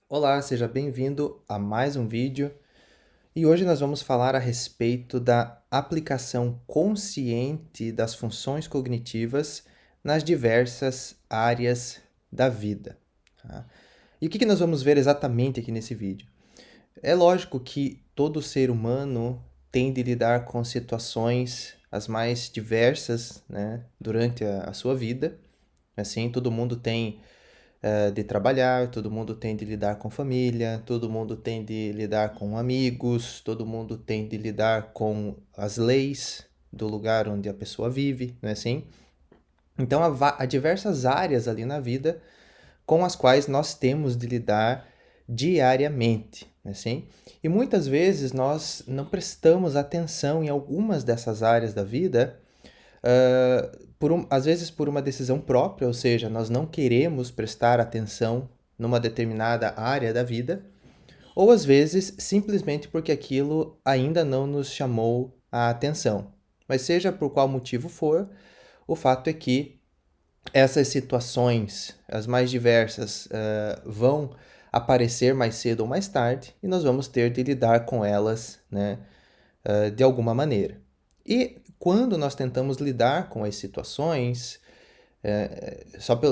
Olá, seja bem-vindo a mais um vídeo e hoje nós vamos falar a respeito da aplicação consciente das funções cognitivas nas diversas áreas da vida. Tá? E o que nós vamos ver exatamente aqui nesse vídeo? É lógico que todo ser humano tem de lidar com situações as mais diversas, né, durante a sua vida. Assim, todo mundo tem de trabalhar, todo mundo tem de lidar com família, todo mundo tem de lidar com amigos, todo mundo tem de lidar com as leis do lugar onde a pessoa vive, não é assim? Então há diversas áreas ali na vida com as quais nós temos de lidar diariamente, não é assim? E muitas vezes nós não prestamos atenção em algumas dessas áreas da vida às vezes por uma decisão própria, ou seja, nós não queremos prestar atenção numa determinada área da vida, ou às vezes simplesmente porque aquilo ainda não nos chamou a atenção. Mas seja por qual motivo for, o fato é que essas situações, as mais diversas, vão aparecer mais cedo ou mais tarde e nós vamos ter de lidar com elas, né, de alguma maneira. E quando nós tentamos lidar com as situações,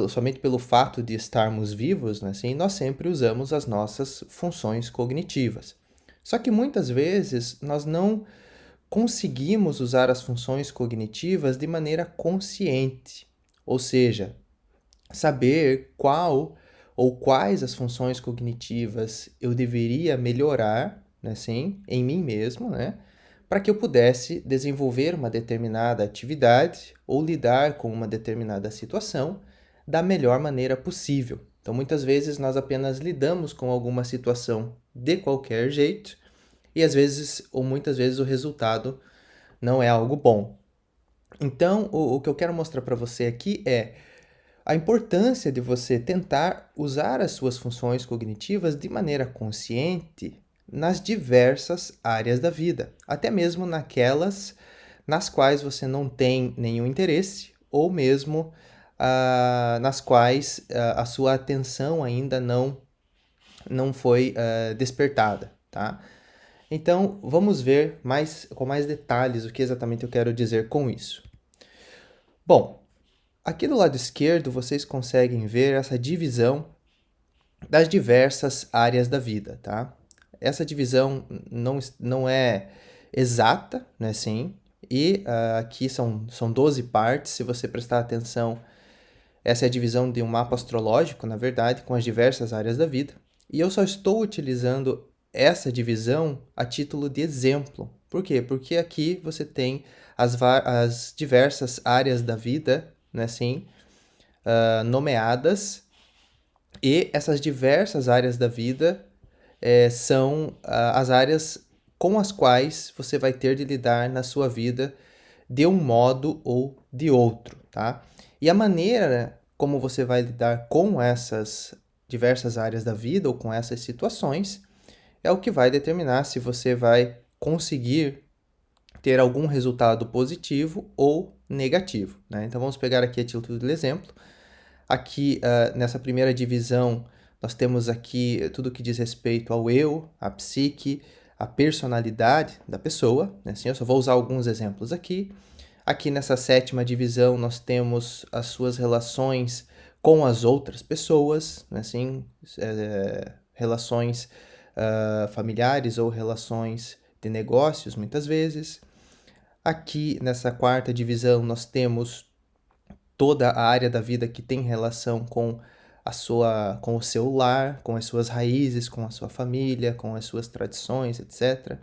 somente pelo fato de estarmos vivos, né, assim, nós sempre usamos as nossas funções cognitivas. Só que muitas vezes nós não conseguimos usar as funções cognitivas de maneira consciente, ou seja, saber qual ou quais as funções cognitivas eu deveria melhorar, né, assim, em mim mesmo, né, para que eu pudesse desenvolver uma determinada atividade ou lidar com uma determinada situação da melhor maneira possível. Então, muitas vezes nós apenas lidamos com alguma situação de qualquer jeito e às vezes ou muitas vezes o resultado não é algo bom. Então, o que eu quero mostrar para você aqui é a importância de você tentar usar as suas funções cognitivas de maneira consciente nas diversas áreas da vida, até mesmo naquelas nas quais você não tem nenhum interesse ou mesmo nas quais a sua atenção ainda não foi despertada, tá? Então, vamos ver com mais detalhes o que exatamente eu quero dizer com isso. Bom, aqui do lado esquerdo vocês conseguem ver essa divisão das diversas áreas da vida, tá? Essa divisão não é exata, né, sim, e aqui são 12 partes, se você prestar atenção, essa é a divisão de um mapa astrológico, na verdade, com as diversas áreas da vida, e eu só estou utilizando essa divisão a título de exemplo. Por quê? Porque aqui você tem as diversas áreas da vida, né, sim, nomeadas, e essas diversas áreas da vida são as áreas com as quais você vai ter de lidar na sua vida de um modo ou de outro, tá? E a maneira como você vai lidar com essas diversas áreas da vida ou com essas situações é o que vai determinar se você vai conseguir ter algum resultado positivo ou negativo, né? Então vamos pegar aqui a título de exemplo. Aqui, nessa primeira divisão, nós temos aqui tudo que diz respeito ao eu, à psique, à personalidade da pessoa, né? Assim, eu só vou usar alguns exemplos aqui. Aqui nessa sétima divisão, nós temos as suas relações com as outras pessoas, né? Assim, relações familiares ou relações de negócios, muitas vezes. Aqui nessa quarta divisão, nós temos toda a área da vida que tem relação com o seu lar, com as suas raízes, com a sua família, com as suas tradições, etc.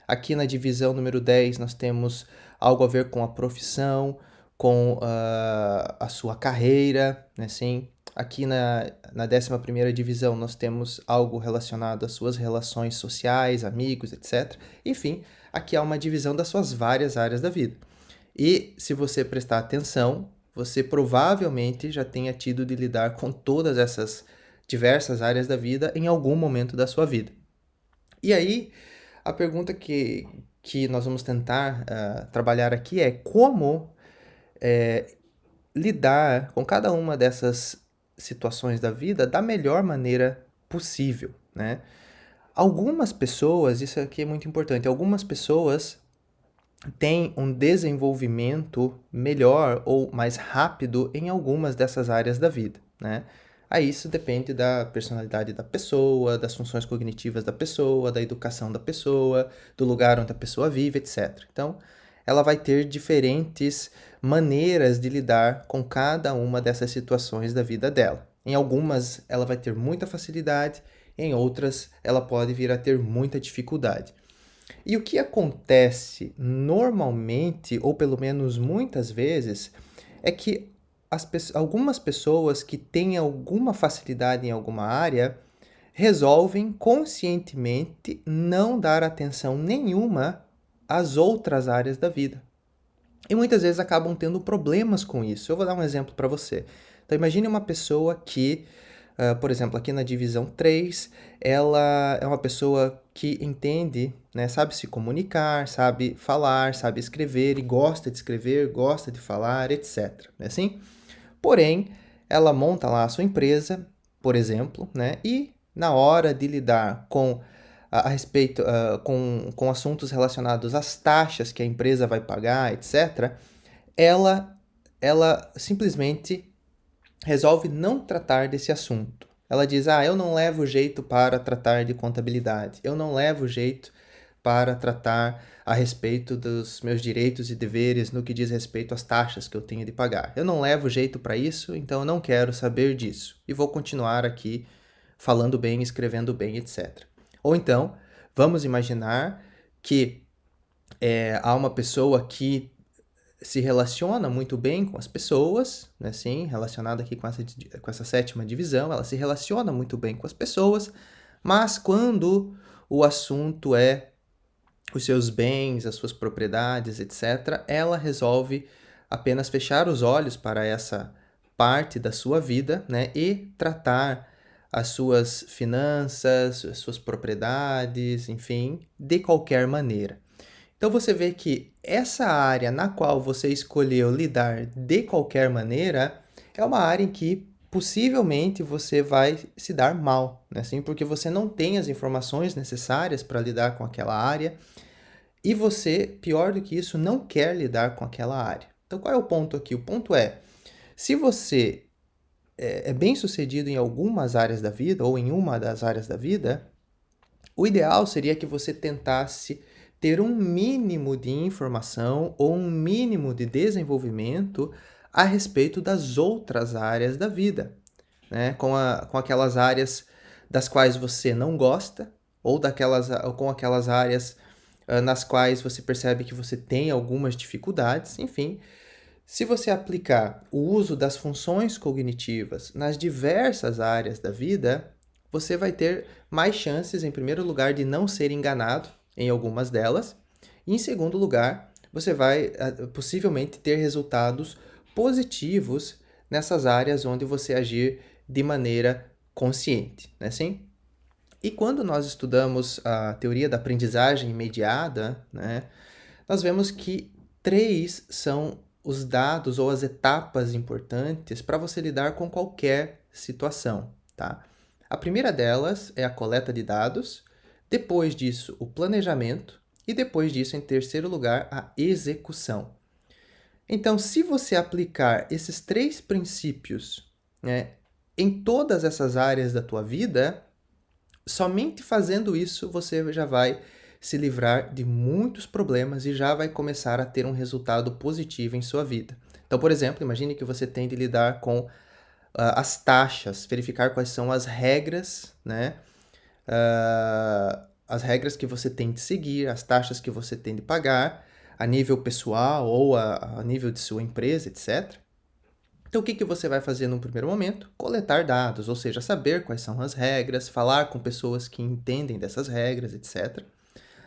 Aqui na divisão número 10 nós temos algo a ver com a profissão, com a sua carreira, né, sim. Aqui na 11ª divisão nós temos algo relacionado às suas relações sociais, amigos, etc. Enfim, aqui há uma divisão das suas várias áreas da vida. E se você prestar atenção, você provavelmente já tenha tido de lidar com todas essas diversas áreas da vida em algum momento da sua vida. E aí, a pergunta que nós vamos tentar trabalhar aqui é como lidar com cada uma dessas situações da vida da melhor maneira possível, né? Algumas pessoas, isso aqui é muito importante, algumas pessoas têm um desenvolvimento melhor ou mais rápido em algumas dessas áreas da vida, né? Aí isso depende da personalidade da pessoa, das funções cognitivas da pessoa, da educação da pessoa, do lugar onde a pessoa vive, etc. Então, ela vai ter diferentes maneiras de lidar com cada uma dessas situações da vida dela. Em algumas, ela vai ter muita facilidade, em outras, ela pode vir a ter muita dificuldade. E o que acontece normalmente, ou pelo menos muitas vezes, é que algumas pessoas que têm alguma facilidade em alguma área resolvem conscientemente não dar atenção nenhuma às outras áreas da vida. E muitas vezes acabam tendo problemas com isso. Eu vou dar um exemplo para você. Então, imagine uma pessoa que, por exemplo, aqui na divisão 3, ela é uma pessoa que entende, né, sabe se comunicar, sabe falar, sabe escrever e gosta de escrever, gosta de falar, etc. Não é assim? Porém, ela monta lá a sua empresa, por exemplo, né, e na hora de lidar com a respeito com assuntos relacionados às taxas que a empresa vai pagar, etc., ela simplesmente resolve não tratar desse assunto. Ela diz: eu não levo jeito para tratar de contabilidade, eu não levo jeito para tratar a respeito dos meus direitos e deveres no que diz respeito às taxas que eu tenho de pagar. Eu não levo jeito para isso, então eu não quero saber disso. E vou continuar aqui falando bem, escrevendo bem, etc. Ou então, vamos imaginar que há uma pessoa que se relaciona muito bem com as pessoas, né, sim, relacionada aqui com essa sétima divisão, ela se relaciona muito bem com as pessoas, mas quando o assunto é os seus bens, as suas propriedades, etc., ela resolve apenas fechar os olhos para essa parte da sua vida, né, e tratar as suas finanças, as suas propriedades, enfim, de qualquer maneira. Então você vê que essa área na qual você escolheu lidar de qualquer maneira é uma área em que possivelmente você vai se dar mal, né? Assim, porque você não tem as informações necessárias para lidar com aquela área e você, pior do que isso, não quer lidar com aquela área. Então qual é o ponto aqui? O ponto é, se você é bem sucedido em algumas áreas da vida ou em uma das áreas da vida, o ideal seria que você tentasse ter um mínimo de informação ou um mínimo de desenvolvimento a respeito das outras áreas da vida, né? Com aquelas áreas das quais você não gosta ou com aquelas áreas nas quais você percebe que você tem algumas dificuldades, enfim. Se você aplicar o uso das funções cognitivas nas diversas áreas da vida, você vai ter mais chances, em primeiro lugar, de não ser enganado em algumas delas, e em segundo lugar, você vai possivelmente ter resultados positivos nessas áreas onde você agir de maneira consciente, né? Sim? E quando nós estudamos a teoria da aprendizagem imediata, né, nós vemos que três são os dados ou as etapas importantes para você lidar com qualquer situação, tá? A primeira delas é a coleta de dados, depois disso o planejamento e depois disso, em terceiro lugar, a execução. Então, se você aplicar esses três princípios, né, em todas essas áreas da tua vida, somente fazendo isso você já vai se livrar de muitos problemas e já vai começar a ter um resultado positivo em sua vida. Então, por exemplo, imagine que você tem de lidar com as taxas, verificar quais são as regras, né? As regras que você tem de seguir, as taxas que você tem de pagar a nível pessoal ou a nível de sua empresa, etc. Então, o que você vai fazer no primeiro momento? Coletar dados, ou seja, saber quais são as regras, falar com pessoas que entendem dessas regras, etc.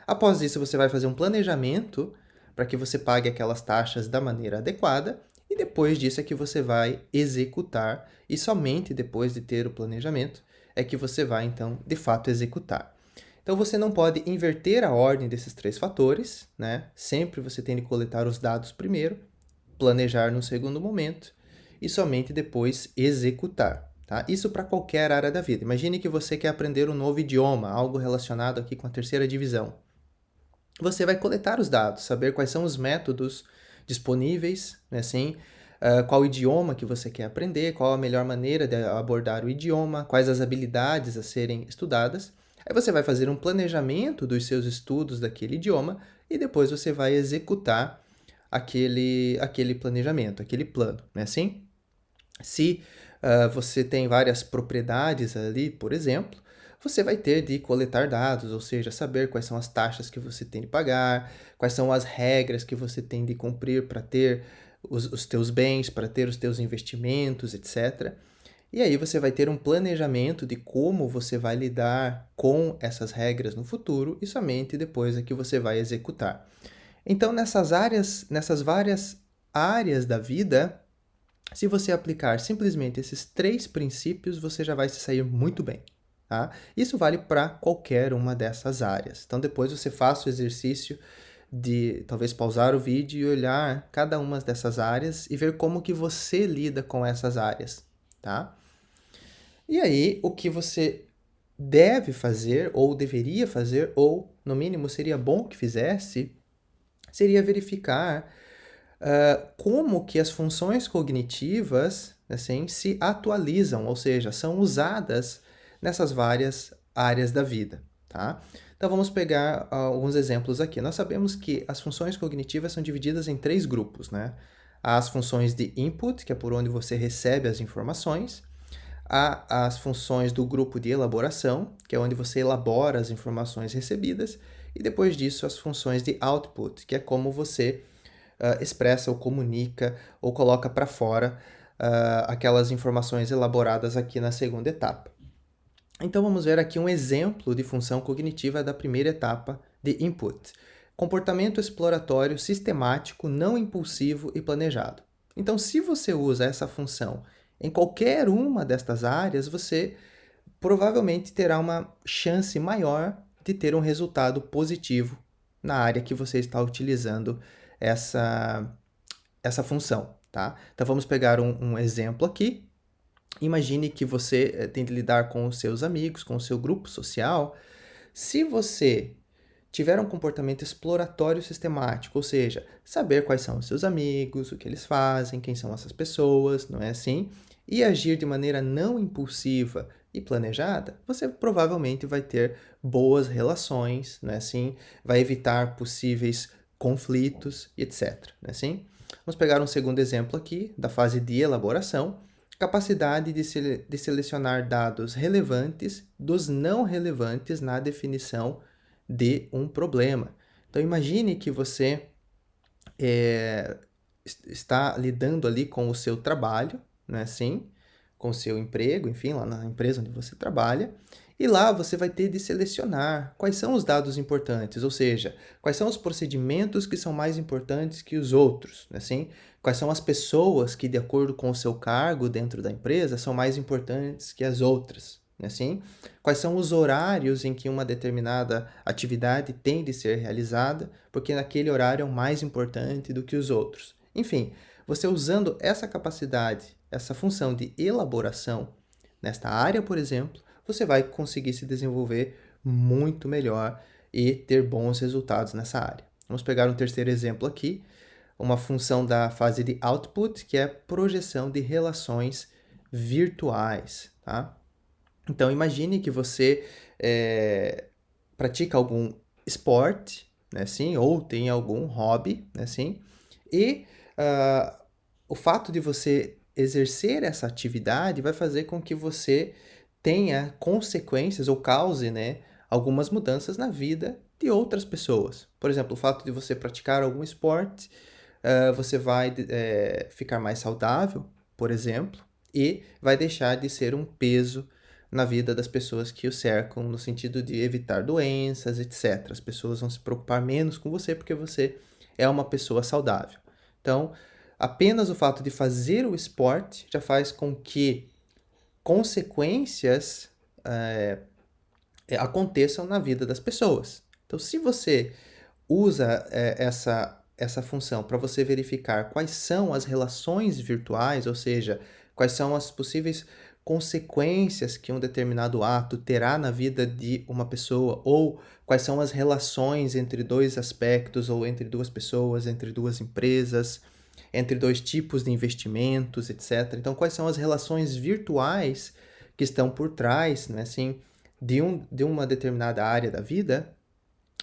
Após isso, você vai fazer um planejamento para que você pague aquelas taxas da maneira adequada e depois disso é que você vai executar e somente depois de ter o planejamento é que você vai, então, de fato executar. Então, você não pode inverter a ordem desses três fatores, né? Sempre você tem de coletar os dados primeiro, planejar no segundo momento e somente depois executar. tá? Isso para qualquer área da vida. Imagine que você quer aprender um novo idioma, algo relacionado aqui com a terceira divisão. Você vai coletar os dados, saber quais são os métodos disponíveis, né, assim, qual idioma que você quer aprender, qual a melhor maneira de abordar o idioma, quais as habilidades a serem estudadas. Aí você vai fazer um planejamento dos seus estudos daquele idioma e depois você vai executar aquele planejamento, aquele plano, né, assim? Se você tem várias propriedades ali, por exemplo, você vai ter de coletar dados, ou seja, saber quais são as taxas que você tem de pagar, quais são as regras que você tem de cumprir para ter os teus bens, para ter os teus investimentos, etc. E aí você vai ter um planejamento de como você vai lidar com essas regras no futuro e somente depois é que você vai executar. Então, nessas várias áreas da vida, se você aplicar simplesmente esses 3 princípios, você já vai se sair muito bem, tá? Isso vale para qualquer uma dessas áreas. Então, depois você faça o exercício de talvez pausar o vídeo e olhar cada uma dessas áreas e ver como que você lida com essas áreas, tá? E aí, o que você deve fazer, ou deveria fazer, ou no mínimo seria bom que fizesse, seria verificar como que as funções cognitivas, assim, se atualizam, ou seja, são usadas nessas várias áreas da vida, tá? Então vamos pegar alguns exemplos aqui. Nós sabemos que as funções cognitivas são divididas em 3 grupos, né? As funções de input, que é por onde você recebe as informações, há as funções do grupo de elaboração, que é onde você elabora as informações recebidas, e depois disso as funções de output, que é como você expressa ou comunica ou coloca para fora aquelas informações elaboradas aqui na segunda etapa. Então vamos ver aqui um exemplo de função cognitiva da primeira etapa de input. Comportamento exploratório sistemático, não impulsivo e planejado. Então, se você usa essa função em qualquer uma destas áreas, você provavelmente terá uma chance maior de ter um resultado positivo na área que você está utilizando essa função, tá? Então vamos pegar um exemplo aqui. Imagine que você tem de lidar com os seus amigos, com o seu grupo social. Se você tiver um comportamento exploratório sistemático, ou seja, saber quais são os seus amigos, o que eles fazem, quem são essas pessoas, não é assim? E agir de maneira não impulsiva e planejada, você provavelmente vai ter boas relações, não é assim? Vai evitar possíveis conflitos, etc. Não é assim? Vamos pegar um segundo exemplo aqui, da fase de elaboração. Capacidade de selecionar dados relevantes dos não relevantes na definição de um problema. Então, imagine que você está lidando ali com o seu trabalho, né, assim, com o seu emprego, enfim, lá na empresa onde você trabalha, e lá você vai ter de selecionar quais são os dados importantes, ou seja, quais são os procedimentos que são mais importantes que os outros, né, assim, quais são as pessoas que, de acordo com o seu cargo dentro da empresa, são mais importantes que as outras, né, assim, quais são os horários em que uma determinada atividade tem de ser realizada, porque naquele horário é o mais importante do que os outros. Enfim, você usando essa capacidade, essa função de elaboração nesta área, por exemplo, você vai conseguir se desenvolver muito melhor e ter bons resultados nessa área. Vamos pegar um terceiro exemplo aqui, uma função da fase de output, que é projeção de relações virtuais, tá? Então, imagine que você pratica algum esporte, né, assim, ou tem algum hobby, né, assim, e o fato de você exercer essa atividade vai fazer com que você tenha consequências ou cause, né, algumas mudanças na vida de outras pessoas. Por exemplo, o fato de você praticar algum esporte, você vai ficar mais saudável, por exemplo, e vai deixar de ser um peso na vida das pessoas que o cercam, no sentido de evitar doenças, etc. As pessoas vão se preocupar menos com você porque você é uma pessoa saudável. Então, apenas o fato de fazer o esporte já faz com que consequências aconteçam na vida das pessoas. Então, se você usa essa função para você verificar quais são as relações virtuais, ou seja, quais são as possíveis consequências que um determinado ato terá na vida de uma pessoa, ou quais são as relações entre dois aspectos, ou entre duas pessoas, entre duas empresas, entre dois tipos de investimentos, etc. Então, quais são as relações virtuais que estão por trás, né, assim, de uma determinada área da vida,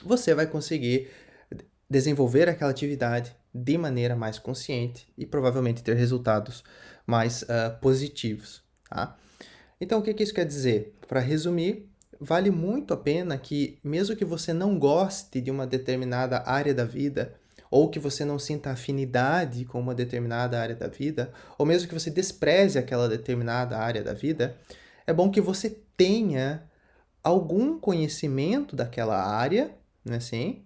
você vai conseguir desenvolver aquela atividade de maneira mais consciente e provavelmente ter resultados mais positivos, tá? Então, o que isso quer dizer? Para resumir, vale muito a pena que, mesmo que você não goste de uma determinada área da vida, ou que você não sinta afinidade com uma determinada área da vida, ou mesmo que você despreze aquela determinada área da vida, é bom que você tenha algum conhecimento daquela área, né, assim,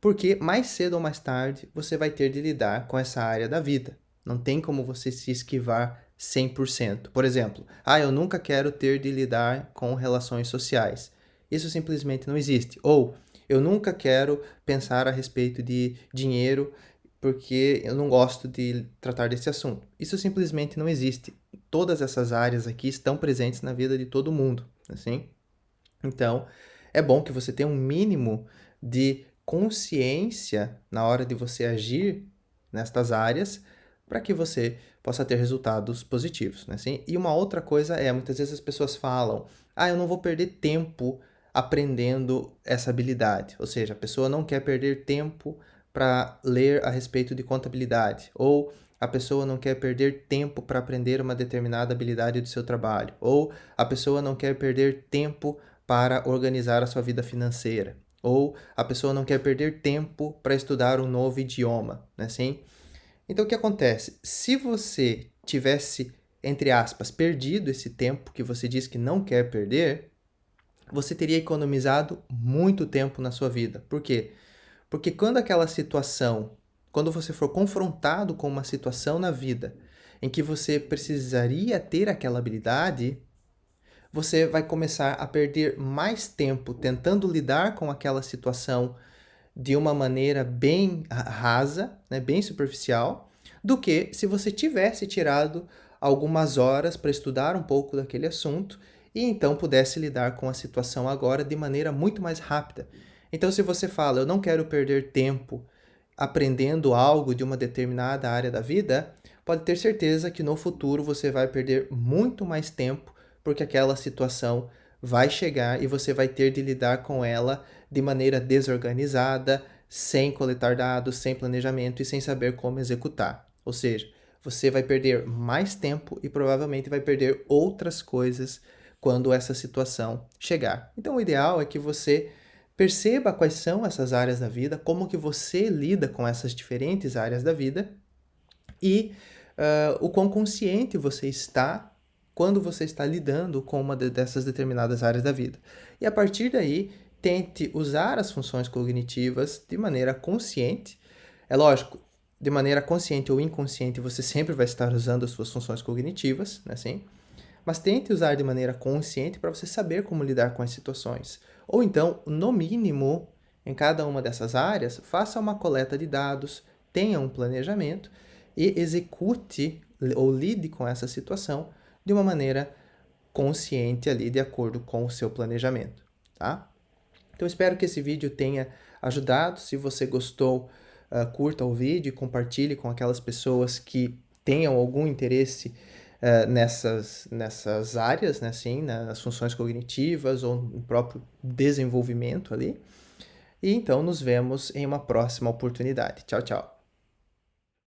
porque mais cedo ou mais tarde você vai ter de lidar com essa área da vida. Não tem como você se esquivar 100%. Por exemplo, eu nunca quero ter de lidar com relações sociais. Isso simplesmente não existe. Ou eu nunca quero pensar a respeito de dinheiro porque eu não gosto de tratar desse assunto. Isso simplesmente não existe. Todas essas áreas aqui estão presentes na vida de todo mundo, assim. Então, é bom que você tenha um mínimo de consciência na hora de você agir nestas áreas para que você possa ter resultados positivos, né? Assim, e uma outra coisa é, muitas vezes as pessoas falam, eu não vou perder tempo aprendendo essa habilidade. Ou seja, a pessoa não quer perder tempo para ler a respeito de contabilidade, ou a pessoa não quer perder tempo para aprender uma determinada habilidade do seu trabalho, ou a pessoa não quer perder tempo para organizar a sua vida financeira, ou a pessoa não quer perder tempo para estudar um novo idioma, né, assim? Então, o que acontece? Se você tivesse, entre aspas, perdido esse tempo que você diz que não quer perder, você teria economizado muito tempo na sua vida. Por quê? Porque quando você for confrontado com uma situação na vida em que você precisaria ter aquela habilidade, você vai começar a perder mais tempo tentando lidar com aquela situação de uma maneira bem rasa, né, bem superficial, do que se você tivesse tirado algumas horas para estudar um pouco daquele assunto e então pudesse lidar com a situação agora de maneira muito mais rápida. Então, se você fala, eu não quero perder tempo aprendendo algo de uma determinada área da vida, pode ter certeza que no futuro você vai perder muito mais tempo, porque aquela situação vai chegar e você vai ter de lidar com ela de maneira desorganizada, sem coletar dados, sem planejamento e sem saber como executar. Ou seja, você vai perder mais tempo e provavelmente vai perder outras coisas quando essa situação chegar. Então, o ideal é que você perceba quais são essas áreas da vida, como que você lida com essas diferentes áreas da vida e o quão consciente você está quando você está lidando com uma dessas determinadas áreas da vida. E a partir daí, tente usar as funções cognitivas de maneira consciente. É lógico, de maneira consciente ou inconsciente, você sempre vai estar usando as suas funções cognitivas, né, assim? Mas tente usar de maneira consciente para você saber como lidar com as situações. Ou então, no mínimo, em cada uma dessas áreas, faça uma coleta de dados, tenha um planejamento e execute ou lide com essa situação de uma maneira consciente ali, de acordo com o seu planejamento, tá? Então, espero que esse vídeo tenha ajudado. Se você gostou, curta o vídeo e compartilhe com aquelas pessoas que tenham algum interesse nessas áreas, né, assim, nas funções cognitivas ou no próprio desenvolvimento ali. E então nos vemos em uma próxima oportunidade. Tchau, tchau.